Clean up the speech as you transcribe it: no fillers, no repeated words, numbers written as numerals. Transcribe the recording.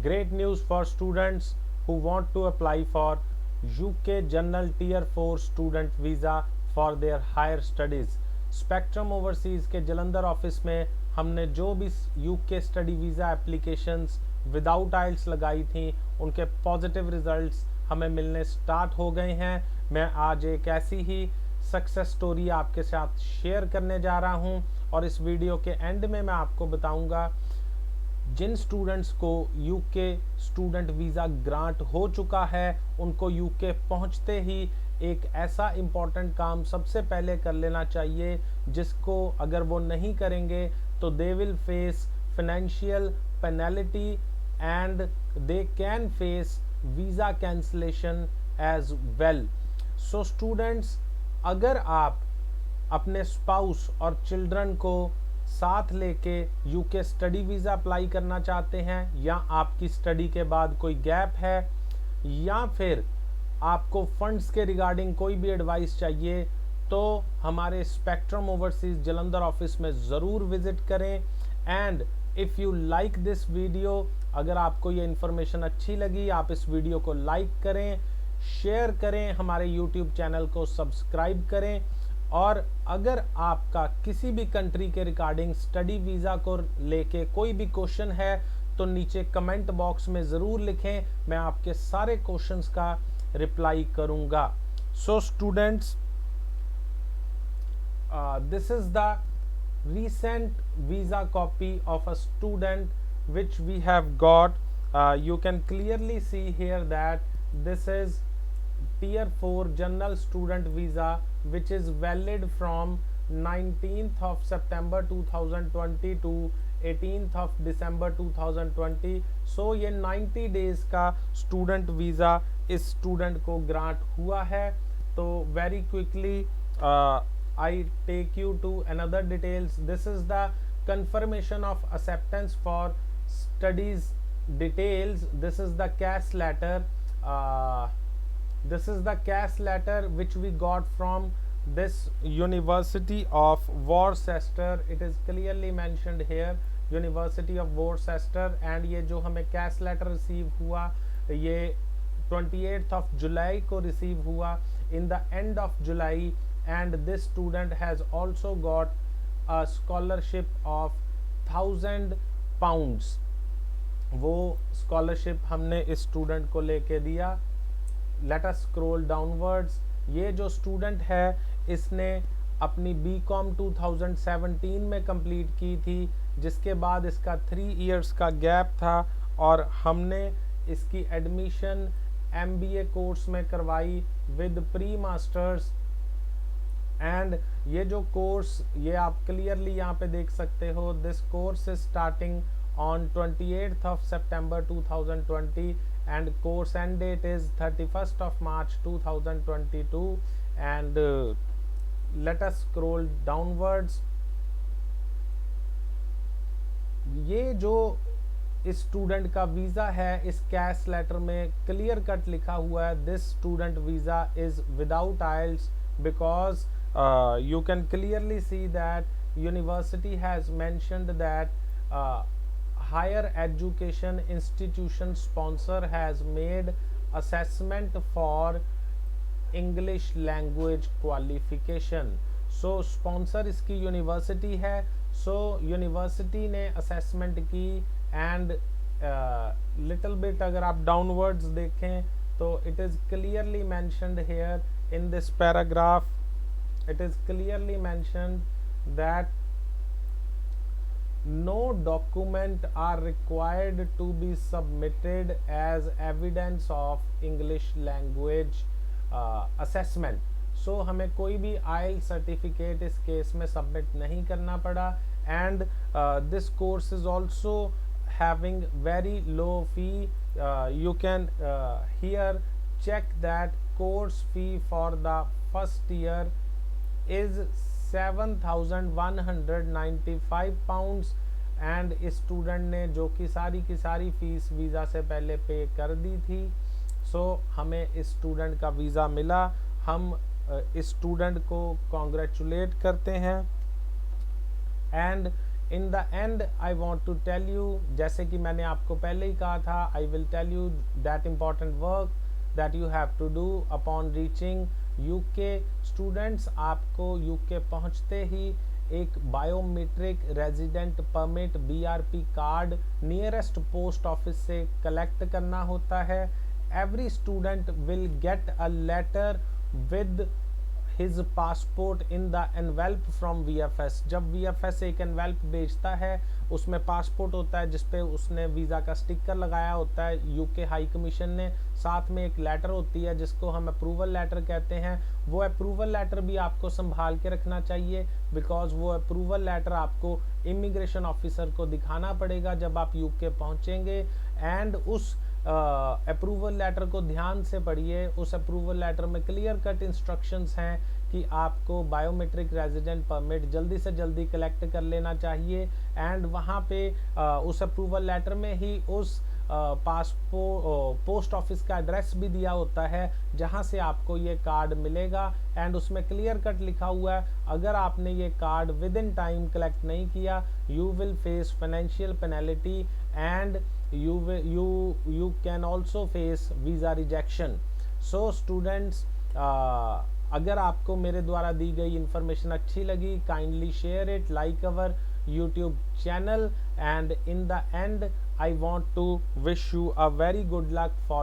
Great news for students who want to apply for UK General Tier 4 student visa for their higher studies. Spectrum overseas के Jalandhar office में हमने जो भी UK study visa applications without IELTS लगाई थी उनके positive results हमें मिलने स्टार्ट हो गए हैं। मैं आज एक ऐसी ही सक्सेस स्टोरी आपके साथ शेयर करने जा रहा हूं और इस वीडियो के एंड में मैं आपको बताऊंगा जिन स्टूडेंट्स को यूके स्टूडेंट वीज़ा ग्रांट हो चुका है उनको यूके पहुंचते ही एक ऐसा इम्पॉर्टेंट काम सबसे पहले कर लेना चाहिए जिसको अगर वो नहीं करेंगे तो they will face financial penalty and they can face visa cancellation as well. So students, अगर आप अपने स्पाउस और चिल्ड्रन को साथ लेके यूके स्टडी वीज़ा अप्लाई करना चाहते हैं या आपकी स्टडी के बाद कोई गैप है या फिर आपको फंड्स के रिगार्डिंग कोई भी एडवाइस चाहिए तो हमारे स्पेक्ट्रम ओवरसीज जलंधर ऑफिस में ज़रूर विजिट करें। And if you like this video, अगर आपको ये इन्फॉर्मेशन अच्छी लगी आप इस वीडियो को लाइक करें, शेयर करें, हमारे यूट्यूब चैनल को सब्सक्राइब करें और अगर आपका किसी भी कंट्री के रिगार्डिंग स्टडी वीज़ा को लेके कोई भी क्वेश्चन है तो नीचे कमेंट बॉक्स में ज़रूर लिखें, मैं आपके सारे क्वेश्चंस का रिप्लाई करूंगा। So students, this is the recent visa copy of a student which we have got. You can clearly see here that this is tier 4 general student visa which is valid from 19th of September 2020 to 18th of December 2020। सो ये 90 days का student visa इस student को grant हुआ है। तो very quickly I take you to another details. This is the confirmation of acceptance for studies details. This is the CAS letter. This is the CAS letter which we got from this University of Worcester. It is clearly mentioned here, University of Worcester। and ये जो हमें CAS letter receive हुआ ये 28th of July को receive हुआ in the end of July। and this student has also got a scholarship of £1000। वो scholarship हमने इस स्टूडेंट को लेके दिया। Let us scroll downwards. ये जो स्टूडेंट है इसने अपनी बीकॉम 2017 में कंप्लीट की थी जिसके बाद इसका 3 इयर्स का गैप था और हमने इसकी एडमिशन MBA कोर्स में करवाई विद प्री मास्टर्स। एंड ये जो कोर्स ये आप क्लियरली यहाँ पे देख सकते हो, this course is starting on 28th of September 2020 and course end date is 31st of March 2022। and let us scroll downwards। ये जो इस स्टूडेंट का वीज़ा है इस कैश लेटर में क्लियर कट लिखा हुआ है this student visa is without aisles because you can clearly see that university has mentioned that higher education institution sponsor has made assessment for English language qualification। so sponsor इसकी university है। so university ने assessment की and little bit अगर आप downwards देखें तो it is clearly mentioned here in this paragraph, it is clearly mentioned that no document are required to be submitted as evidence of English language assessment। so हमें कोई भी IELTS certificate इस case में submit नहीं करना पड़ा। and this course is also having very low fee। you can here check that course fee for the first year is £7,195 and इस student ने जो कि सारी की सारी फीस वीज़ा से पहले पे कर दी थी। सो हमें इस स्टूडेंट का वीज़ा मिला। हम इस स्टूडेंट को कॉन्ग्रेचुलेट करते हैं। And in the end I want to tell you, जैसे कि मैंने आपको पहले ही कहा था, I will tell you that important work that you have to do upon reaching UK. Students, आपको यूके पहुंचते ही एक biometric resident permit BRP card nearest post office से कलेक्ट करना होता है। Every student will get a letter with his passport in the envelope from VFS। जब VFS एक एनवेल्प भेजता है उसमें पासपोर्ट होता है जिसपे उसने वीज़ा का स्टिकर लगाया होता है यूके हाई कमीशन ने। साथ में एक लेटर होती है जिसको हम अप्रूवल लेटर कहते हैं। वो अप्रूवल लेटर भी आपको संभाल के रखना चाहिए, बिकॉज वो अप्रूवल लेटर आपको इमिग्रेशन ऑफिसर को दिखाना पड़ेगा जब आप यूके पहुंचेंगे। एंड उस अप्रूवल लेटर को ध्यान से पढ़िए। उस अप्रूवल लेटर में क्लियर कट इंस्ट्रक्शंस हैं कि आपको बायोमेट्रिक रेजिडेंट परमिट जल्दी से जल्दी कलेक्ट कर लेना चाहिए। एंड वहाँ पे उस अप्रूवल लेटर में ही उस पोस्ट ऑफिस का एड्रेस भी दिया होता है जहां से आपको ये कार्ड मिलेगा। एंड उसमें क्लियर कट लिखा हुआ है, अगर आपने ये card with in time collect नहीं किया, you will face financial penalty and you can also face visa rejection। so students, अगर आपको मेरे द्वारा दी गई इंफॉर्मेशन अच्छी लगी, kindly share it, like our YouTube channel, and in the and I want to wish you a very good luck for